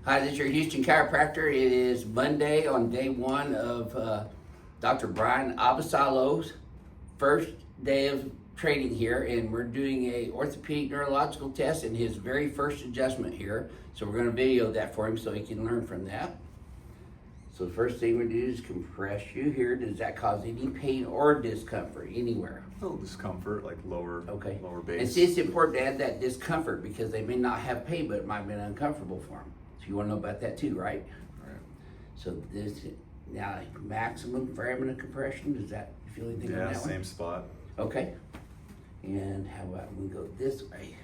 Hi, this is your Houston chiropractor. It is Monday on day one of Dr. Brian Abasalo's first day of training here, and we're doing a orthopedic neurological test in his very first adjustment here. So we're going to video that for him so he can learn from that. So the first thing we do is compress you here. Does that cause any pain or discomfort anywhere? A little discomfort, like lower base. And see, it's important to add that discomfort because they may not have pain, but it might have been uncomfortable for them. So you want to know about that too, right? Right. So this now maximum foramen compression. Does that you feel anything on that one? Same spot. Okay. And how about we go this way?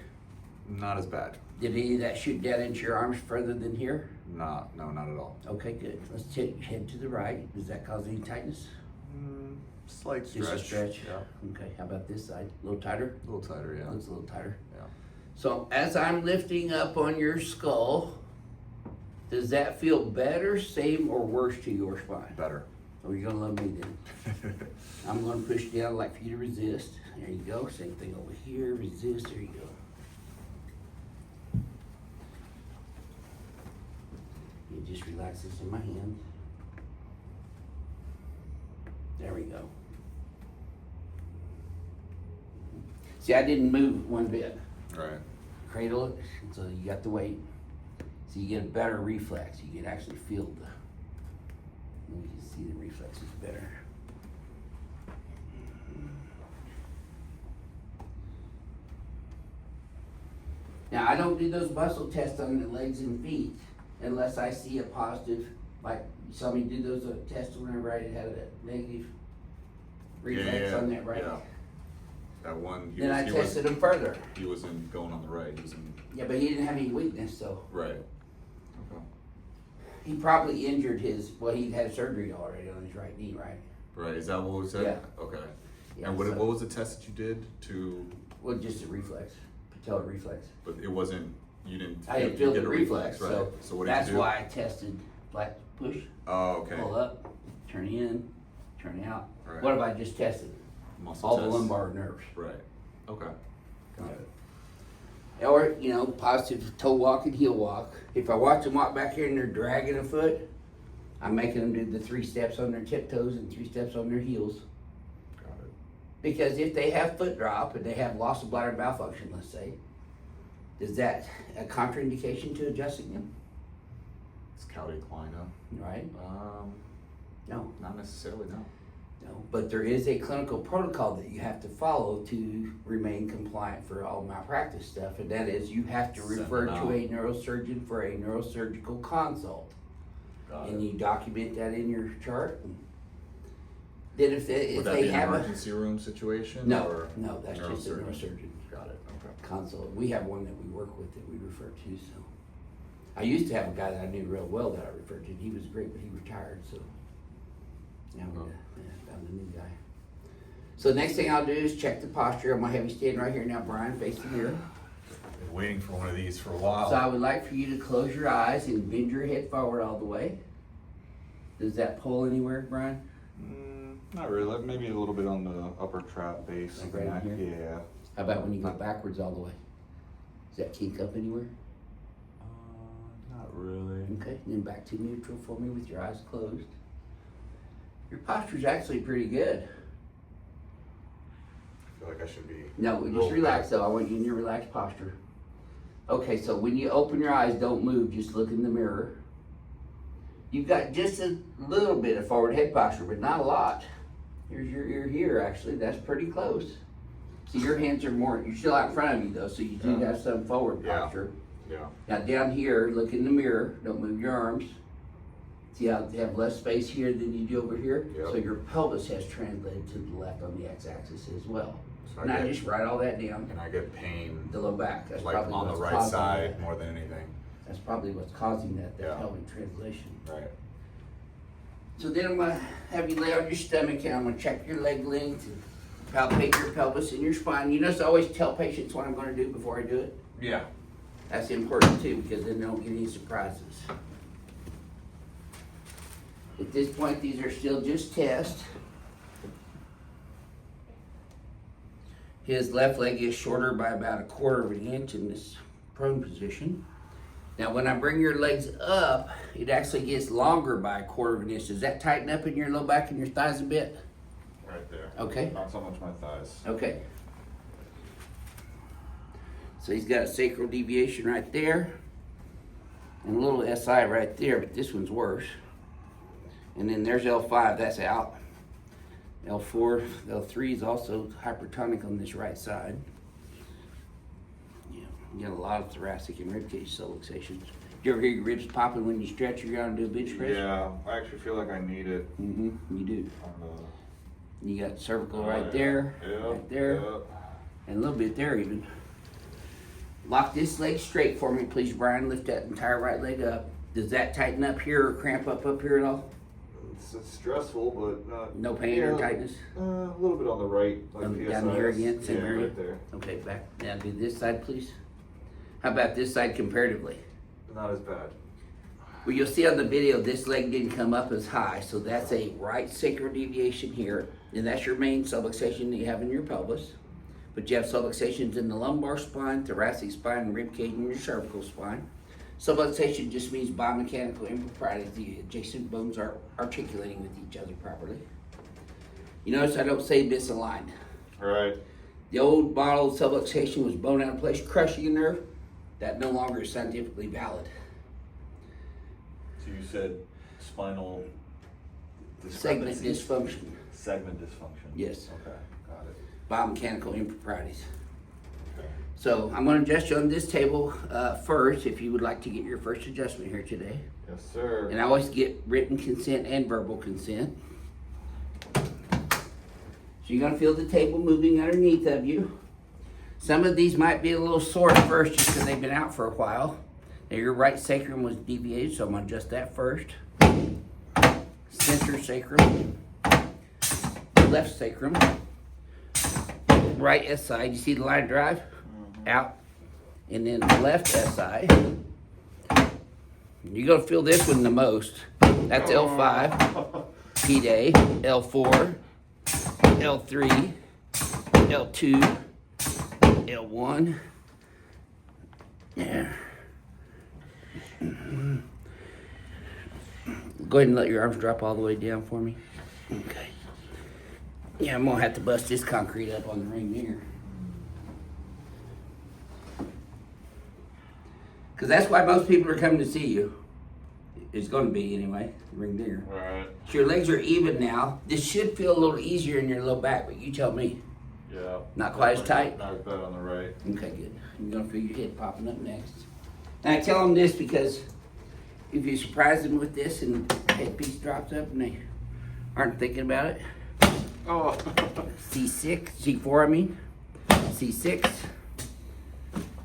Not as bad. Did any of that shoot down into your arms further than here? No, not at all. Okay, good. Let's head to the right. Does that cause any tightness? Slight stretch. Just a stretch. Yeah. Okay. How about this side? A little tighter. A little tighter, yeah. Looks a little tighter. Yeah. So as I'm lifting up on your skull, does that feel better, same, or worse to your spine? Better. Oh, you're gonna love me then. I'm gonna push down like for you to resist. There you go. Same thing over here. Resist. There you go. You just relax this in my hand. There we go. See, I didn't move one bit. Right. Cradle it, so you got the weight. So you get a better reflex. You can actually feel the, you can see the reflexes better. Now I don't do those muscle tests on the legs and feet unless I see a positive, like you saw me do those tests whenever I had a negative reflex on that right. Yeah. That one. Then I tested him further. He wasn't going on the right. He was in. Yeah, but he didn't have any weakness, so. Right. Okay. He probably injured his, well, he'd had surgery already on his right knee, right? Right. Is that what was said? Yeah. Okay. Yeah, And what so- was the test that you did to? Well, just a reflex, patellar reflex. But it wasn't. You didn't. I didn't you feel get the a reflex, right? so what did that's you do? why I tested like push, Oh, okay. pull up, turn in, turn out. Right. What have I just tested? Muscle All test. the lumbar nerves. Right. Okay. Got it. Or, you know, positive toe walk and heel walk. If I watch them walk back here and they're dragging a foot, I'm making them do the 3 steps on their tiptoes and 3 steps on their heels. Got it. Because if they have foot drop and they have loss of bladder malfunction, let's say, is that a contraindication to adjusting them? It's Calviclina. Right? No, Not necessarily. No. no. But there is a clinical protocol that you have to follow to remain compliant for all malpractice stuff, and that is you have to Send refer them to out. a neurosurgeon for a neurosurgical consult. Got And it. you document that in your chart. And then if they, Would if that they be an have a emergency room situation? no, Or no, that's just a neurosurgeon? neurosurgeon Got it. Okay. consult. We have one that we work with that we refer to. So I used to have a guy that I knew real well that I referred to. He was great, but he retired. So now we found a new guy. So the next thing I'll do is check the posture. I'm gonna have you stand right here now, Brian, face the mirror. Been waiting for one of these for a while. So I would like for you to close your eyes and bend your head forward all the way. Does that pull anywhere, Brian? Not really. Maybe a little bit on the upper trap base. Like right in here? Yeah. How about when you go backwards all the way? Does that kink up anywhere? Not really. Okay, and then back to neutral for me with your eyes closed. Your posture's actually pretty good. I feel like I should be. No, just relax though. I want you in your relaxed posture. Okay, so when you open your eyes, don't move, just look in the mirror. You've got just a little bit of forward head posture, but not a lot. Here's your ear here, actually. That's pretty close. See, your hands are more, you're still out in front of you though, so you do have some forward Yeah. posture. Yeah. Now down here, look in the mirror, don't move your arms. See how they have less space here than you do over here? Yep. So your pelvis has translated to the left on the x-axis as well. So Now I get, just write all that down. and I get pain The low back, that's like probably on the what's right causing side that. more than anything. That's probably what's causing that Yeah. pelvic translation. Right. So then I'm gonna have you lay on your stomach and I'm gonna check your leg length and palpate your pelvis and your spine. You notice I always tell patients what I'm gonna do before I do it. Yeah. That's important too, because then they don't get any surprises. At this point, these are still just tests. His left leg is shorter by about 1/4 of an inch in this prone position. Now, when I bring your legs up, it actually gets longer by a quarter of an inch. Does that tighten up in your low back and your thighs a bit? Right there. Okay. Not so much my thighs. Okay. So he's got a sacral deviation right there. And a little SI right there, but this one's worse. And then there's L5, that's out. L4, L3 is also hypertonic on this right side. Yeah, you got a lot of thoracic and ribcage subluxations. Do you ever hear your ribs popping when you stretch or you're out and do a bench press? Yeah, I actually feel like I need it. You do. You got cervical right yeah. there, Yep, right there, yep. and a little bit there even. Lock this leg straight for me, please, Brian. Lift that entire right leg up. Does that tighten up here or cramp up here at all? It's stressful, but not. No pain or tightness? A little bit on the right, like Down here again, same yeah, area? right there. Okay, back. Now do this side, please. How about this side comparatively? Not as bad. Well, you'll see on the video, this leg didn't come up as high, so that's a right sacral deviation here, and that's your main subluxation that you have in your pelvis. But you have subluxations in the lumbar spine, thoracic spine, rib cage, and your cervical spine. Subluxation just means biomechanical impropriety. The adjacent bones are articulating with each other properly. You notice I don't say misaligned. Right. The old model of subluxation was bone out of place, crushing a nerve. That no longer is scientifically valid. So you said spinal Segment dysfunction. Segment dysfunction. Yes. Okay, got it. Biomechanical improprieties. Okay. So I'm going to adjust you on this table first if you would like to get your first adjustment here today. Yes, sir. And I always get written consent and verbal consent. So you're going to feel the table moving underneath of you. Some of these might be a little sore at first just because they've been out for a while. Now your right sacrum was deviated, so I'm going to adjust that first. Center sacrum. Left sacrum. Right SI. You see the line drive? Out. And then left SI. You're going to feel this one the most. That's L5. P-Day. L4. L3. L2. L1. Yeah. Go ahead and let your arms drop all the way down for me. Okay. Yeah, I'm gonna have to bust this concrete up on the ring here. Cause that's why most people are coming to see you. It's gonna be anyway, the ring digger. Right. So your legs are even now. This should feel a little easier in your low back, but you tell me. Yeah. Not quite as tight? Not as bad on the right. Okay, good. You're gonna feel your head popping up next. And I tell them this because if you surprise them with this and the headpiece drops up and they aren't thinking about it. Oh. C6, C4 I mean. C6,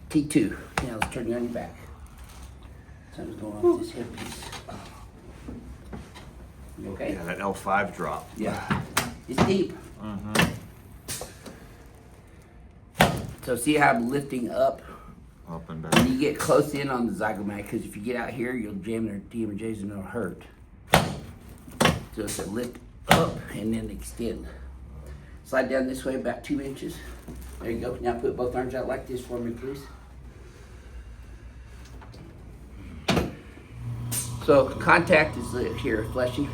T2. Now let's turn you on your back. Something's going on with this headpiece. You okay? Yeah, that L5 drop. Yeah. It's deep. So see how I'm lifting up? Up and And back. you get close in on the zygomatic, because if you get out here, you'll jam their DMJs and it'll hurt. So it's a lift up and then extend. Slide down this way about 2 inches. There you go. Now put both arms out like this for me, please. So contact is here, fleshy,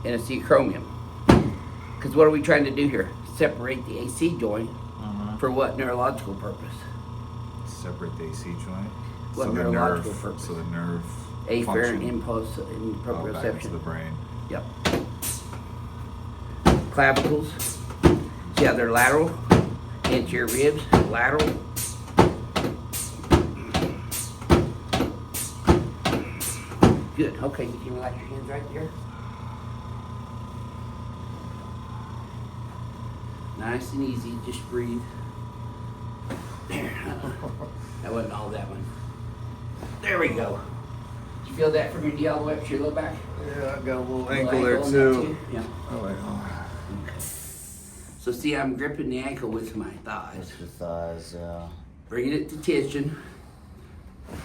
and it's the acromion. Because what are we trying to do here? Separate the AC joint for what neurological purpose? Separate the AC joint. What so the neurological nerve, purpose? So the nerve Afferent function impulse and back into proprioception. the brain. Yep. Clavicles. See how they're lateral? Anterior ribs, lateral. Good. Okay, you can relax your hands right there. Nice and easy. Just breathe. There. That wasn't all that one. There we go. Did you feel that from your knee all the way up to your low back? Yeah, I got a little Little ankle there on that too. Yeah. Oh, wait. Okay. So see, I'm gripping the ankle with my thighs, Your thighs, yeah. bringing it to tension,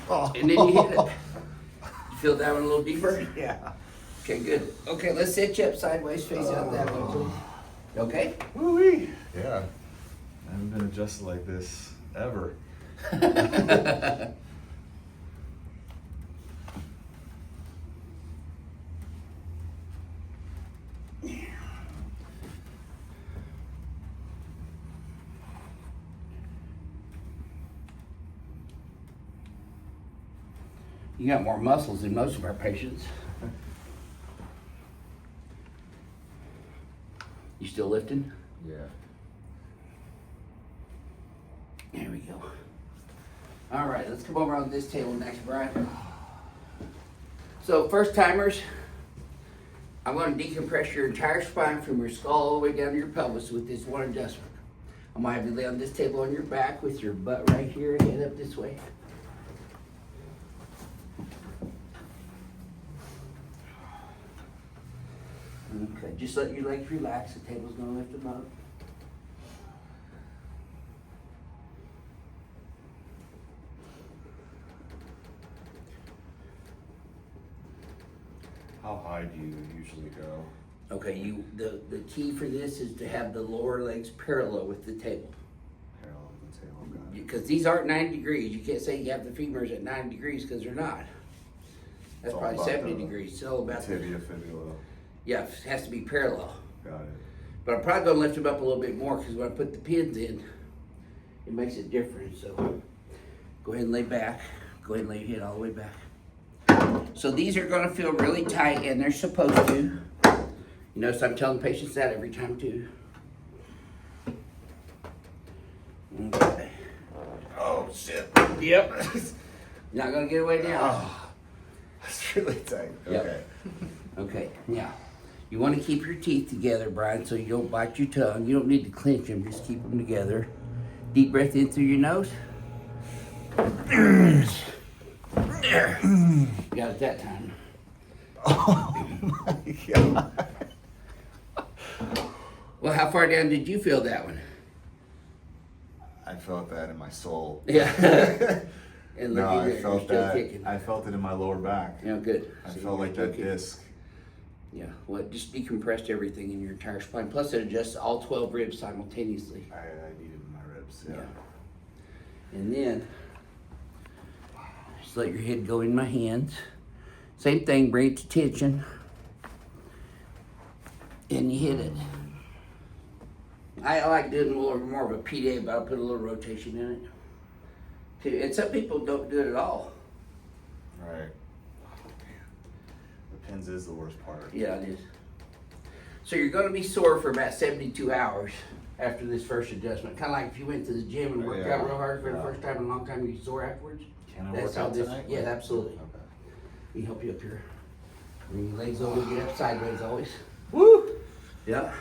Oh. and then you hit it. You feel that one a little deeper? Yeah. Okay, good. Okay, let's sit you up sideways, face out that way, please. Okay? Woo-wee. Yeah. I haven't been adjusted like this ever. You got more muscles than most of our patients. You still lifting? Yeah. There we go. All right, let's come over on this table next, Brian. So first timers, I'm going to decompress your entire spine from your skull all the way down to your pelvis with this one adjustment. I'm going to have you lay on this table on your back with your butt right here, head up this way. Okay, just let your legs relax. The table's going to lift them up. How high do you usually go? Okay, the key for this is to have the lower legs parallel with the table. Parallel with the table, got it. Because these aren't 90 degrees. You can't say you have the femurs at 90 degrees because they're not. That's It's all probably about 70 the degrees. It's all about the, Tibia, fibula. yeah, it has to be parallel. Got it. But I'm probably gonna lift them up a little bit more because when I put the pins in, it makes it different. So go ahead and lay back. Go ahead and lay your head all the way back. So these are gonna feel really tight, and they're supposed to. You notice I'm telling patients that every time too. Okay. Oh, shit. Yep. You're not gonna get away now. Oh, that's really tight. Yep. Okay. Okay, now, you want to keep your teeth together, Brian, so you don't bite your tongue. You don't need to clench them, just keep them together. Deep breath in through your nose. There. Got it that time. Oh my God. Well, how far down did you feel that one? I felt that in my soul. Yeah. And look No, at I you, felt you're still that. kicking. I felt it in my lower back. Yeah, good. I See, felt you're like that kicking. disc. Yeah, well, it just decompressed everything in your entire spine. Plus, it adjusts all 12 ribs simultaneously. I needed my ribs. Yeah. Yeah. And then, just let your head go in my hands. Same thing, bring it to tension. And you hit it. I like doing a little more of a PDA, but I'll put a little rotation in it. Too. And some people don't do it at all. Right. Oh, man. The pins is the worst part. Yeah, it is. So you're going to be sore for about 72 hours after this first adjustment. Kind of like if you went to the gym and worked out real hard for the first time in a long time, you're sore afterwards. Can I That's work how out this. tonight? Yeah, absolutely. Okay. Let me help you up here. Bring your legs over, get up sideways always. Woo! Yeah.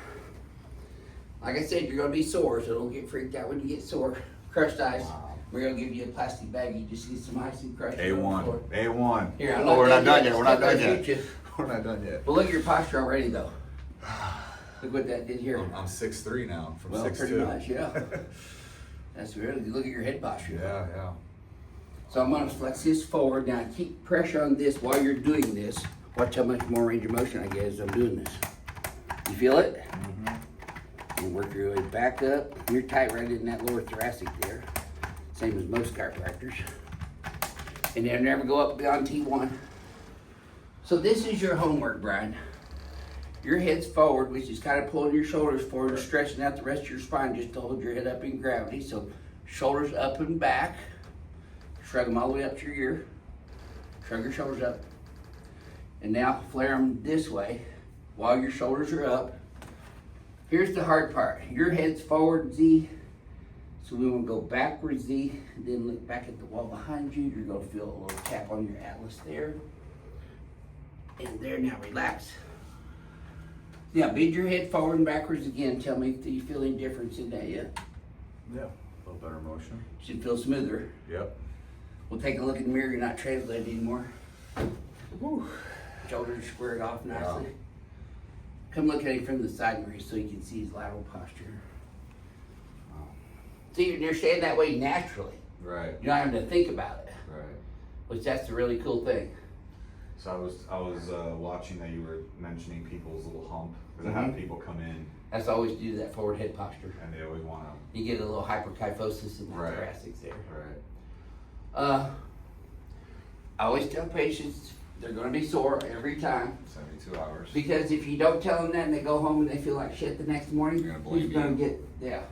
Like I said, you're gonna be sore, so don't get freaked out when you get sore. Crushed ice. Wow. We're gonna give you a plastic bag. You just get some ice and crush it. A1. A1. Here, I'm Oh, we're not done yet. Just We're not let done that yet. shoot you. We're not done yet. But look at your posture already, though. Look what that did here. I'm 6'3" now from Well, 6'2". pretty much, yeah. That's really good. Look at your head posture. Yeah, yeah. So I'm gonna flex this forward. Now keep pressure on this while you're doing this. Watch how much more range of motion I get as I'm doing this. You feel it? Mm-hmm. You work your way back up. You're tight right in that lower thoracic there. Same as most chiropractors. And they'll never go up beyond T1. So this is your homework, Brian. Your head's forward, which is kind of pulling your shoulders forward and stretching out the rest of your spine just to hold your head up in gravity. So shoulders up and back. Shrug them all the way up to your ear. Shrug your shoulders up. And now flare them this way while your shoulders are up. Here's the hard part. Your head's forward, Z. So we want to go backwards, Z, and then look back at the wall behind you. You're going to feel a little tap on your atlas there. And there, now relax. Now bend your head forward and backwards again. Tell me if you feel any difference in that yet. Yeah. A little better motion. Should feel smoother. Yep. We'll take a look in the mirror. You're not translated anymore. Whew. Shoulders squared off nicely. Yeah. Come look at him from the side mirror so you can see his lateral posture. See, you're staying that way naturally. Right. You're not having to think about it, Right. which that's the really cool thing. So I was watching that you were mentioning people's little hump because I have people come in That's always do that forward head posture. and they always want to. You get a little hyperkyphosis in the Right. thoracics there. Right. I always tell patients they're going to be sore every time 72 hours. because if you don't tell them that and they go home and they feel like shit the next morning, They're gonna blame who's going to you. get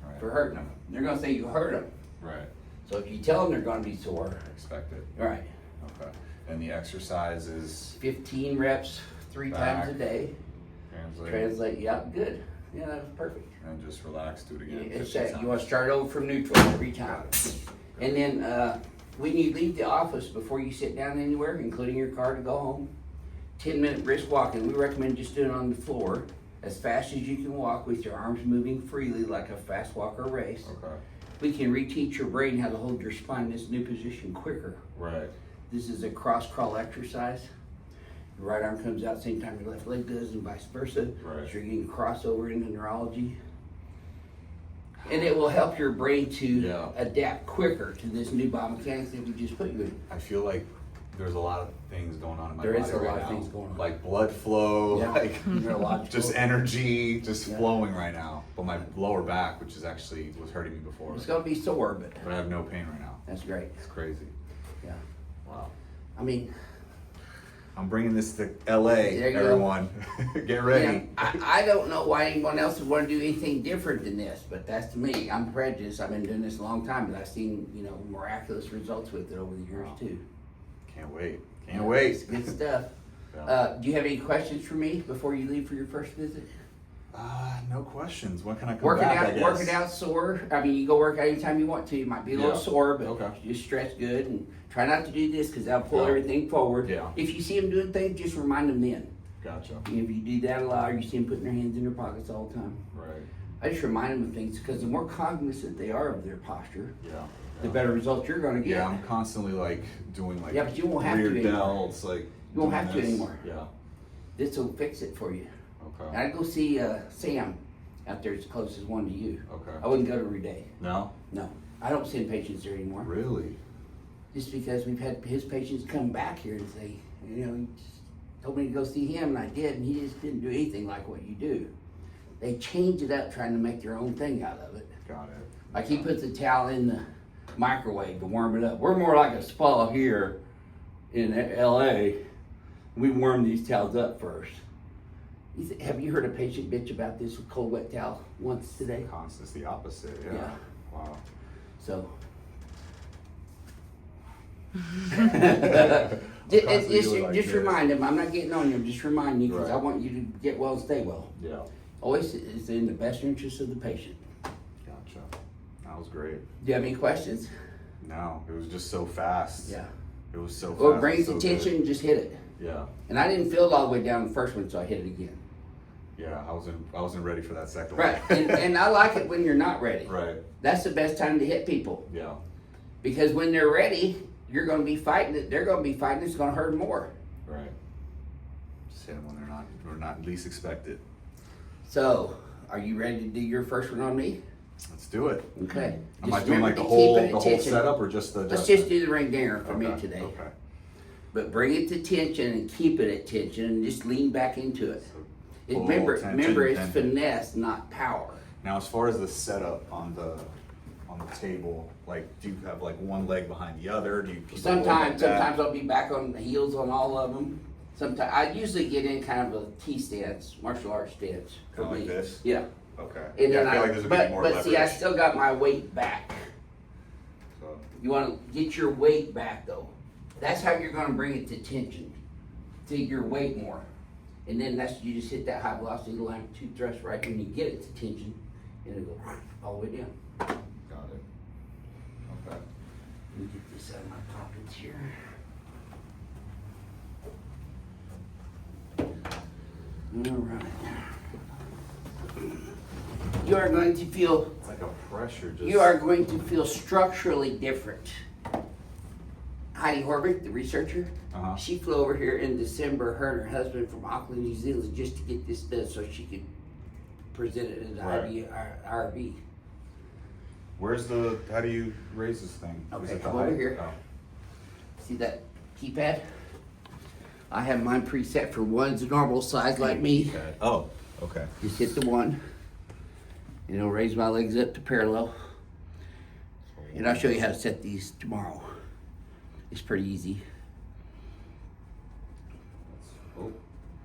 Right. for hurting them? They're going to say you hurt them. Right. So if you tell them they're going to be sore, Expect it. all right, Okay. And the exercise is 15 reps, 3 Back. times a day. Translate, yeah, good. Yeah, that was perfect. And just relax, do it Yeah, again. it's 15 that, you want to times. start over from neutral every time. And then when you leave the office, before you sit down anywhere, including your car to go home, 10-minute brisk walking. We recommend just doing it on the floor as fast as you can walk with your arms moving freely like a fast walker race. Okay. We can reteach your brain how to hold your spine in this new position quicker. Right. This is a cross crawl exercise. Your right arm comes out same time your left leg does and vice versa. Right. So you're getting crossover into neurology. And it will help your brain to adapt quicker to this new biomechanics that we just put you in. I feel like there's a lot of things going on in my There body is a lot right of now. things going on. Like blood flow, Yeah. like Neurological. just energy, just Yeah. flowing right now. But my lower back, which is actually was hurting me before, It's gonna be sore, but but I have no pain right now. that's great. It's crazy. Yeah. Wow. I mean, I'm bringing this to LA, There you go. everyone. Get ready. yeah, I don't know why anyone else would want to do anything different than this, but that's to me. I'm prejudiced. I've been doing this a long time, but I've seen, miraculous results with it over the years Wow. too. Can't wait. Yeah, Can't wait. It's good stuff. Yeah. Do you have any questions for me before you leave for your first visit? No questions. When can I come Working back? I out, guess? working out sore. I mean, you go work out anytime you want to. You might be a little Yeah. sore, but Okay. just stretch good and try not to do this because that'll pull Yeah. everything forward. Yeah. If you see them doing things, just remind them then. Gotcha. If you do that a lot, or you see them putting their hands in their pockets all the time. Right. I just remind them of things because the more cognizant they are of their posture, Yeah. the better results you're going to get. Yeah, I'm constantly like doing like Yeah, but you won't have to rear anymore. delts, like You won't doing have to this. anymore. Yeah. This will fix it for you. And Okay. I'd go see Sam out there, as close as one to you. I Okay. wouldn't go to every day. No? No, I don't send patients there anymore. Really? Just because we've had his patients come back here and say, he just told me to go see him, and I did, and he just didn't do anything like what you do. They change it up trying to make their own thing out of it. Got it. Like he puts a towel in the microwave to warm it up. We're more like a spa here in LA. We warm these towels up first. Have you heard a patient bitch about this with cold wet towel once today? It's the opposite. Yeah. Yeah. Wow. So. Constantly doing like Just this. remind them. I'm not getting on you. I'm just reminding you because I Right. want you to get well and stay well. Yeah. Always is in the best interest of the patient. Gotcha. That was great. Do you have any questions? No, it was just so fast. Yeah. It was so fast. Well, bring it so to tension, just hit it. good. Yeah. And I didn't feel it all the way down the first one, so I hit it again. Yeah. I wasn't ready for that second Right. one. And I like it when you're not ready. Right. That's the best time to hit people. Yeah. Because when they're ready, you're going to be fighting it. They're going to be fighting it. It's going to hurt them more. Right. Just hit them when they're not least expected. So, are you ready to do your first one on me? Let's do it. Okay. Am I Just doing remember like to the keep whole it at tension. setup or just the? Let's just do the ring dinger for me Okay, today. Okay. But bring it to tension and keep it at tension and just lean back into it. Full Remember, tension, it's tension. finesse, not power. Now, as far as the setup on the table, like, do you have like one leg behind the other? Do you keep it like Sometimes that? I'll be back on the heels on all of them. Sometimes I usually get in kind of a T stance, martial arts stance. For Kinda like me. this? Yeah. Okay. And Yeah, then I feel like there's gonna be more but see, I leverage. still got my weight back. So, You want to get your weight back though. That's how you're going to bring it to tension. To your weight more. And then you just hit that high velocity line 2 thrust right when you get it to tension. And it'll go all the way down. got it. Okay. Let me get this out of my pockets here. All right. You are going to feel. It's like a pressure just. You are going to feel structurally different. Heidi Horvick, the researcher, Uh-huh. she flew over here in December, her and her husband from Auckland, New Zealand, just to get this done so she could present it at the Right. IRB. How do you raise this thing? Okay, Is it the come over height? here. Oh. See that keypad? I have mine preset for one's normal size like me. Okay. Oh, okay. Just hit the 1, and it'll raise my legs up to parallel. And I'll show you how to set these tomorrow. It's pretty easy. Oh,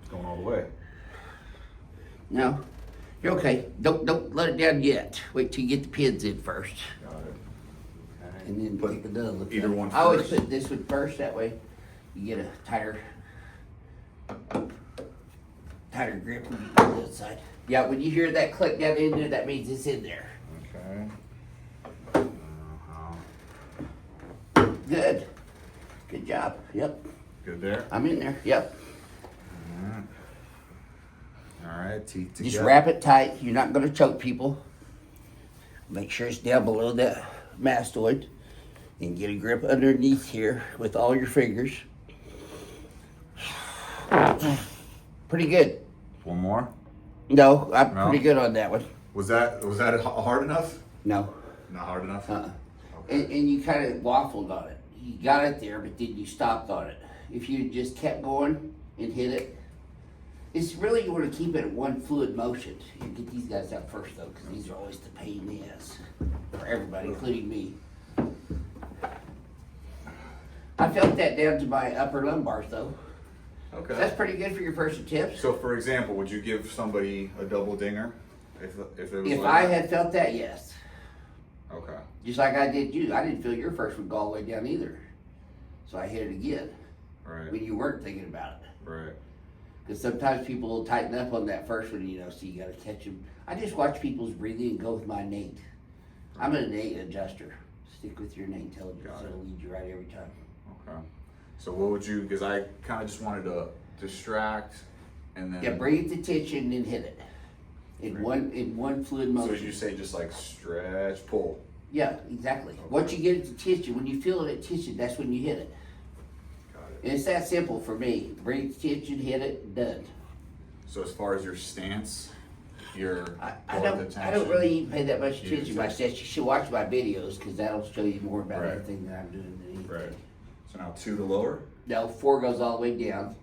it's going all the way. No, you're okay. Don't let it down yet. Wait till you get the pins in first. Got it. and then Put take another look. either at it. one I always first. put this one first, that way you get a tighter grip when you go to the side. Yeah, when you hear that click down in there, that means it's in there. Okay. Good. Good job. Yep. Good there. I'm in there. Yep. All right, teeth together. Just wrap it tight. You're not going to choke people. Make sure it's down below that mastoid. And get a grip underneath here with all your fingers. Pretty good. One more. No, I'm No? pretty good on that one. Was that hard enough? No. Not hard enough. Uh-uh. Okay. And you kind of waffled on it. You got it there, but then you stopped on it. If you just kept going and hit it, it's really, you want to keep it at one fluid motion. You get these guys out first, though, because these are always the pain in the ass for everybody, including me. I felt that down to my upper lumbars, though. Okay. That's pretty good for your first attempts. So, for example, would you give somebody a double dinger if it was? If like I that? had felt that, yes. Okay. Just like I did you. I didn't feel your first one go all the way down either. So I hit it again Right. when you weren't thinking about it. Right. Because sometimes people will tighten up on that first one, so you got to catch them. I just watch people's breathing and go with my innate. I'm an innate adjuster. Stick with your innate intelligence. Got it. It'll lead you right every time. Okay. So what would you? Because I kind of just wanted to distract, and then. Yeah, bring it to tension and hit it. In one fluid So motion. you say just like stretch, pull. Yeah, exactly. Okay. Once you get it to tension, when you feel it at tension, that's when you hit it. Got it. And it's that simple for me. Bring it to tension, hit it, done. So as far as your stance, your I pull don't the really even pay that much You attention to my just- stats. You should watch my videos because that'll show you more about Right. everything that I'm doing than anything. Right. So now 2 to lower. Now 4 goes all the way down.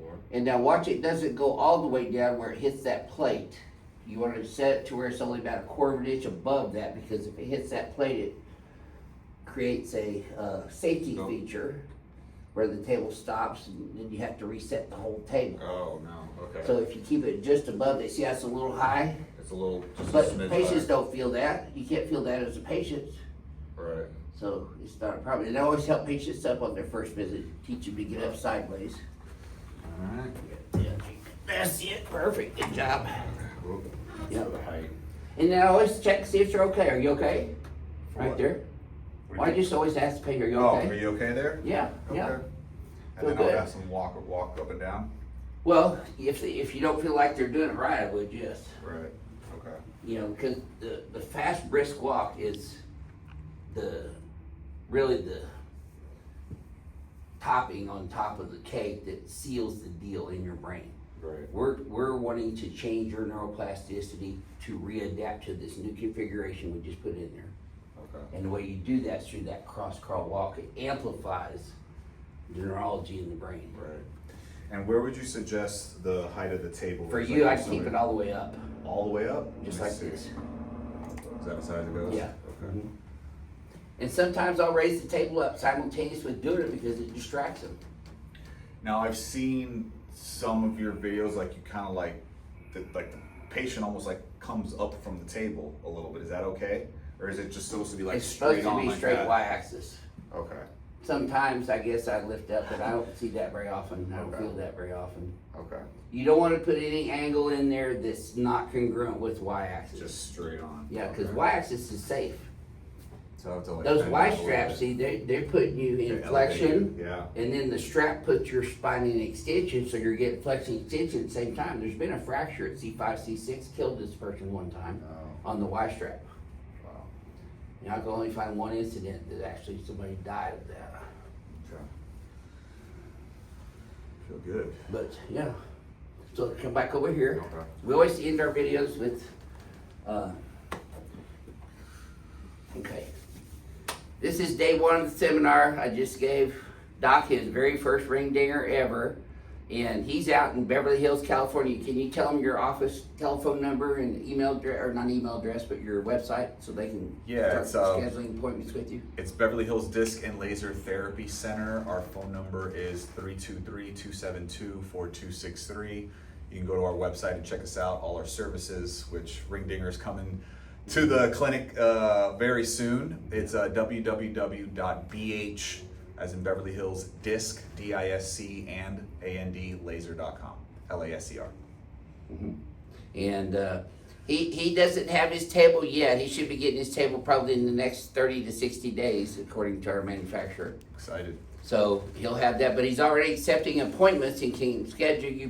4. And now watch it doesn't go all the way down where it hits that plate. You want to set it to where it's only about 1/4 of an inch above that, because if it hits that plate, it creates a safety Oh. feature where the table stops, and then you have to reset the whole table. Oh no. Okay. So if you keep it just above it, see how it's a little high? it's a little. Just a But smidge patients high. don't feel that. You can't feel that as a patient. Right. So it's not a problem. And I always help patients up on their first visit, teach them to get up sideways. All right. Yeah, that's it. Perfect. Good job. Whoop. Yep. For the height. And then I always check to see if they're okay. Are you okay? For Right what? there. What Well, do I you- just always ask the patient, are you Oh, okay? are you okay there? Yeah, Okay. yeah. And Feel then I'll good. ask them walk up and down. Well, if you don't feel like they're doing it right, I would, yes. Right. Okay. Because the fast, brisk walk is really the topping on top of the cake that seals the deal in your brain. Right. We're wanting to change your neuroplasticity to readapt to this new configuration we just put in there. Okay. And the way you do that is through that cross crawl walk. It amplifies the neurology in the brain. Right. And where would you suggest the height of the table? For is? you, Like I'd keep somebody- it all the way up, all the way up, just Let like me this. see. Is that as high as it goes? Yeah. Okay. And sometimes I'll raise the table up simultaneous with doing it because it distracts them. Now I've seen some of your videos, like you kind of like the patient almost like comes up from the table a little bit. Is that okay, or is it just supposed to be like It's supposed to on be like straight that? y-axis. Okay. Sometimes I guess I lift up, but I don't see that very often. I don't Okay. feel that very often. Okay. You don't want to put any angle in there that's not congruent with y-axis. Just straight on. Yeah, because Okay. y-axis is safe. So I have to, like, Those bend Y down a little straps, bit. see, they're putting you in They're flexion, elevated, Yeah. and then the strap puts your spine in extension, so you're getting flexion and extension at the same time. There's been a fracture at C5, C6, killed this person one time Oh, on the Y strap. wow. And I can only find one incident that actually somebody died of that. Okay. Feel good. But yeah, so come back over here. Okay. We always end our videos with, okay. This is day 1 of the seminar. I just gave Doc his very first ring dinger ever. And he's out in Beverly Hills, California. Can you tell him your office telephone number and email address, or not email address, but your website so they can Yeah, start it's, scheduling appointments with you? It's Beverly Hills Disc and Laser Therapy Center. Our phone number is 323-272-4263. You can go to our website and check us out. All our services, which Ring Dingers come in to the clinic very soon. It's www.bh, as in Beverly Hills, disc, D-I-S-C, and A-N-D, laser.com, L-A-S-E-R. Mm-hmm. And he doesn't have his table yet. He should be getting his table probably in the next 30 to 60 days, according to our manufacturer. Excited. So he'll have that, but he's already accepting appointments and can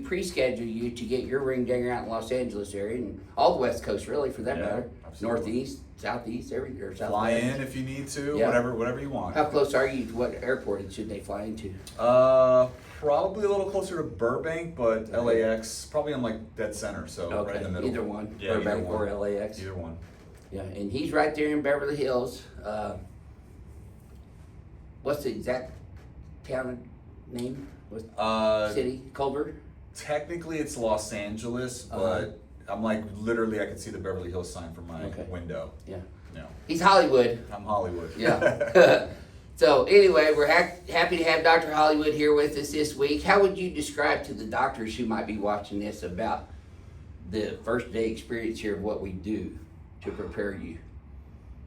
pre-schedule you to get your ring dinger out in Los Angeles area and all the West Coast, really, for that Yeah, matter. absolutely. Northeast, Southeast, everywhere. Fly in if you need to, Yeah. whatever you want. How close are you to what airport should they fly into? Probably a little closer to Burbank, but LAX, probably in like dead center, so right in the middle. Either one, Yeah, Burbank either one. or LAX. Either one. Yeah, and he's right there in Beverly Hills. What's the exact town name? What's city? Culver? Technically it's Los Angeles, but I'm like, literally I can see the Beverly Hills sign from my window. Yeah. No. He's Hollywood. I'm Hollywood. Yeah. So anyway, we're happy to have Dr. Hollywood here with us this week. How would you describe to the doctors who might be watching this about the first day experience here of what we do to prepare you?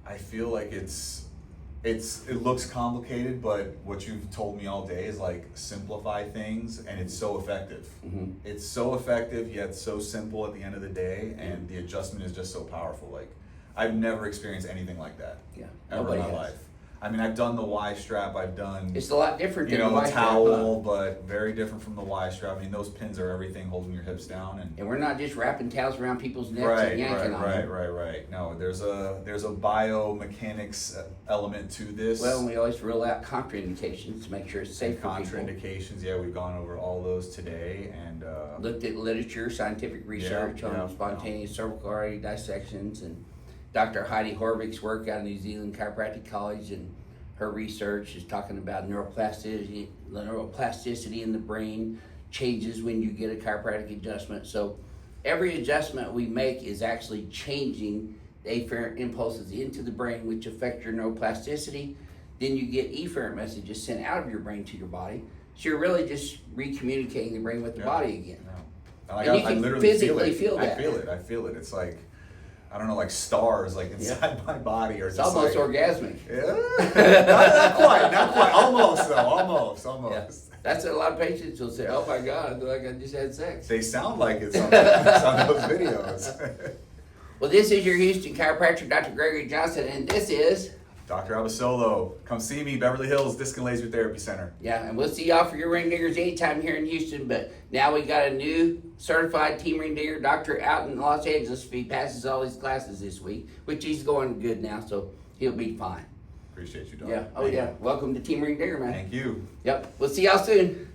I feel like it looks complicated, but what you've told me all day is like simplify things, and it's so effective. Mm-hmm. It's so effective yet so simple at the end of the day, and the adjustment is just so powerful. Like I've never experienced anything like that. Yeah. Ever Nobody in my has. life. I mean, I've done the Y strap. I've done It's a lot different than the the Y strap, towel, huh? but very different from the Y strap. I mean, those pins are everything, holding your hips down, And we're not just wrapping towels around people's necks right, and yanking on them. right. No, there's a biomechanics element to this. Well, and we always rule out contraindications to make sure it's safe for people. Contraindications. Yeah, we've gone over all those today, and Looked at literature, scientific research on spontaneous cervical artery dissections, and Dr. Heidi Horvick's work out of New Zealand Chiropractic College, and her research is talking about neuroplasticity in the brain changes when you get a chiropractic adjustment. So every adjustment we make is actually changing the afferent impulses into the brain, which affect your neuroplasticity. Then you get efferent messages sent out of your brain to your body. So you're really just recommunicating the brain with the body again. No. And you can literally physically feel that. I feel it. It's like, I don't know, like stars like inside my body, or It's just almost like, orgasmic. Yeah. not quite. Almost though. Almost. Yeah. That's what a lot of patients will say, oh my God, I feel like I just had sex. They sound like it's on those videos. Well, this is your Houston chiropractor, Dr. Gregory Johnson, and this is... Dr. Abasolo. Come see me, Beverly Hills Disc and Laser Therapy Center. Yeah, and we'll see y'all for your ring dingers anytime here in Houston, but now we got a new certified team ring dinger doctor out in Los Angeles. He passes all his classes this week, which he's going good now, so he'll be fine. Appreciate you, Doc. Yeah, oh yeah. Welcome to Team Ring Dinger, man. Thank you. Yep, we'll see y'all soon.